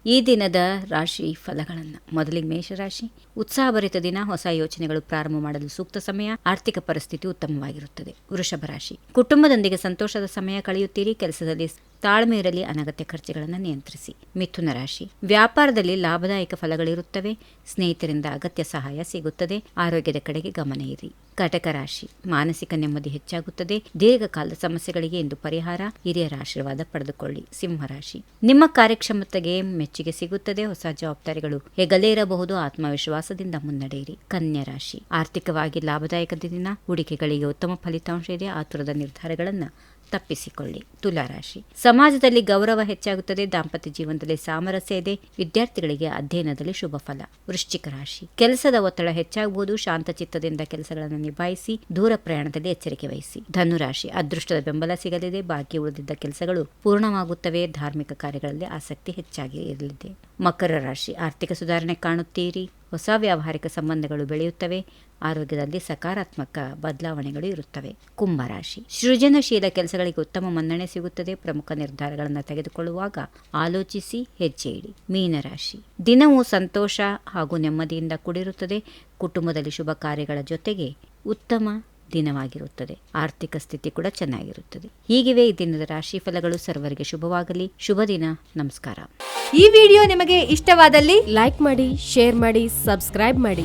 ಈ ದಿನದ ರಾಶಿ ಫಲಗಳನ್ನು ಮೊದಲಿಗೆ ಮೇಷರಾಶಿ. ಉತ್ಸಾಹಭರಿತ ದಿನ, ಹೊಸ ಯೋಚನೆಗಳು ಪ್ರಾರಂಭ ಮಾಡಲು ಸೂಕ್ತ ಸಮಯ, ಆರ್ಥಿಕ ಪರಿಸ್ಥಿತಿ ಉತ್ತಮವಾಗಿರುತ್ತದೆ. ವೃಷಭ ರಾಶಿ. ಕುಟುಂಬದೊಂದಿಗೆ ಸಂತೋಷದ ಸಮಯ ಕಳೆಯುತ್ತೀರಿ, ಕೆಲಸದಲ್ಲಿ ತಾಳ್ಮೆ ಇರಲಿ, ಅನಗತ್ಯ ಖರ್ಚುಗಳನ್ನು ನಿಯಂತ್ರಿಸಿ. ಮಿಥುನ ರಾಶಿ. ವ್ಯಾಪಾರದಲ್ಲಿ ಲಾಭದಾಯಕ ಫಲಗಳಿರುತ್ತವೆ, ಸ್ನೇಹಿತರಿಂದ ಅಗತ್ಯ ಸಹಾಯ ಸಿಗುತ್ತದೆ, ಆರೋಗ್ಯದ ಕಡೆಗೆ ಗಮನ ಇರಿ. ಕಟಕ ರಾಶಿ. ಮಾನಸಿಕ ನೆಮ್ಮದಿ ಹೆಚ್ಚಾಗುತ್ತದೆ, ದೀರ್ಘಕಾಲದ ಸಮಸ್ಯೆಗಳಿಗೆ ಇಂದು ಪರಿಹಾರ, ಹಿರಿಯರ ಆಶೀರ್ವಾದ ಪಡೆದುಕೊಳ್ಳಿ. ಸಿಂಹರಾಶಿ. ನಿಮ್ಮ ಕಾರ್ಯಕ್ಷಮತೆಗೆ ಮೆಚ್ಚುಗೆ ಸಿಗುತ್ತದೆ, ಹೊಸ ಜವಾಬ್ದಾರಿಗಳು ಹೆಗಲೇ ಇರಬಹುದು, ಆತ್ಮವಿಶ್ವಾಸದಿಂದ ಮುನ್ನಡೆಯಿರಿ. ಕನ್ಯಾ ರಾಶಿ. ಆರ್ಥಿಕವಾಗಿ ಲಾಭದಾಯಕ ದಿನ, ಹೂಡಿಕೆಗಳಿಗೆ ಉತ್ತಮ ಫಲಿತಾಂಶ ಇದೆ, ಆತುರದ ನಿರ್ಧಾರಗಳನ್ನು ತಪ್ಪಿಸಿಕೊಳ್ಳಿ. ತುಲಾರಾಶಿ. ಸಮಾಜದಲ್ಲಿ ಗೌರವ ಹೆಚ್ಚಾಗುತ್ತದೆ, ದಾಂಪತ್ಯ ಜೀವನದಲ್ಲಿ ಸಾಮರಸ್ಯ ಇದೆ, ವಿದ್ಯಾರ್ಥಿಗಳಿಗೆ ಅಧ್ಯಯನದಲ್ಲಿ ಶುಭ ಫಲ. ವೃಶ್ಚಿಕ ರಾಶಿ. ಕೆಲಸದ ಒತ್ತಡ ಹೆಚ್ಚಾಗಬಹುದು, ಶಾಂತಚಿತ್ತದಿಂದ ಕೆಲಸಗಳನ್ನು ನಿಭಾಯಿಸಿ, ದೂರ ಪ್ರಯಾಣದಲ್ಲಿ ಎಚ್ಚರಿಕೆ ವಹಿಸಿ. ಧನುರಾಶಿ. ಅದೃಷ್ಟದ ಬೆಂಬಲ ಸಿಗಲಿದೆ, ಬಾಕಿ ಉಳಿದಿದ್ದ ಕೆಲಸಗಳು ಪೂರ್ಣವಾಗುತ್ತವೆ, ಧಾರ್ಮಿಕ ಕಾರ್ಯಗಳಲ್ಲಿ ಆಸಕ್ತಿ ಹೆಚ್ಚಾಗಿ ಇರಲಿದೆ. ಮಕರ ರಾಶಿ. ಆರ್ಥಿಕ ಸುಧಾರಣೆ ಕಾಣುತ್ತೀರಿ, ಹೊಸ ವ್ಯಾವಹಾರಿಕ ಸಂಬಂಧಗಳು ಬೆಳೆಯುತ್ತವೆ, ಆರೋಗ್ಯದಲ್ಲಿ ಸಕಾರಾತ್ಮಕ ಬದಲಾವಣೆಗಳು ಇರುತ್ತವೆ. ಕುಂಭರಾಶಿ. ಸೃಜನಶೀಲ ಕೆಲಸಗಳಿಗೆ ಉತ್ತಮ ಮನ್ನಣೆ ಸಿಗುತ್ತದೆ, ಪ್ರಮುಖ ನಿರ್ಧಾರಗಳನ್ನು ತೆಗೆದುಕೊಳ್ಳುವಾಗ ಆಲೋಚಿಸಿ ಹೆಜ್ಜೆ ಇಡಿ. ಮೀನರಾಶಿ. ದಿನವೂ ಸಂತೋಷ ಹಾಗೂ ನೆಮ್ಮದಿಯಿಂದ ಕೂಡಿರುತ್ತದೆ, ಕುಟುಂಬದಲ್ಲಿ ಶುಭ ಕಾರ್ಯಗಳ ಜೊತೆಗೆ ಉತ್ತಮ ದಿನವಾಗಿರುತ್ತದೆ, ಆರ್ಥಿಕ ಸ್ಥಿತಿ ಕೂಡ ಚೆನ್ನಾಗಿರುತ್ತದೆ. ಹೀಗಿವೆ ಈ ದಿನದ ರಾಶಿ ಫಲಗಳು. ಸರ್ವರಿಗೆ ಶುಭವಾಗಲಿ. ಶುಭ ದಿನ. ನಮಸ್ಕಾರ. ಈ ವಿಡಿಯೋ ನಿಮಗೆ ಇಷ್ಟವಾದಲ್ಲಿ ಲೈಕ್ ಮಾಡಿ, ಶೇರ್ ಮಾಡಿ, ಸಬ್ಸ್ಕ್ರೈಬ್ ಮಾಡಿ.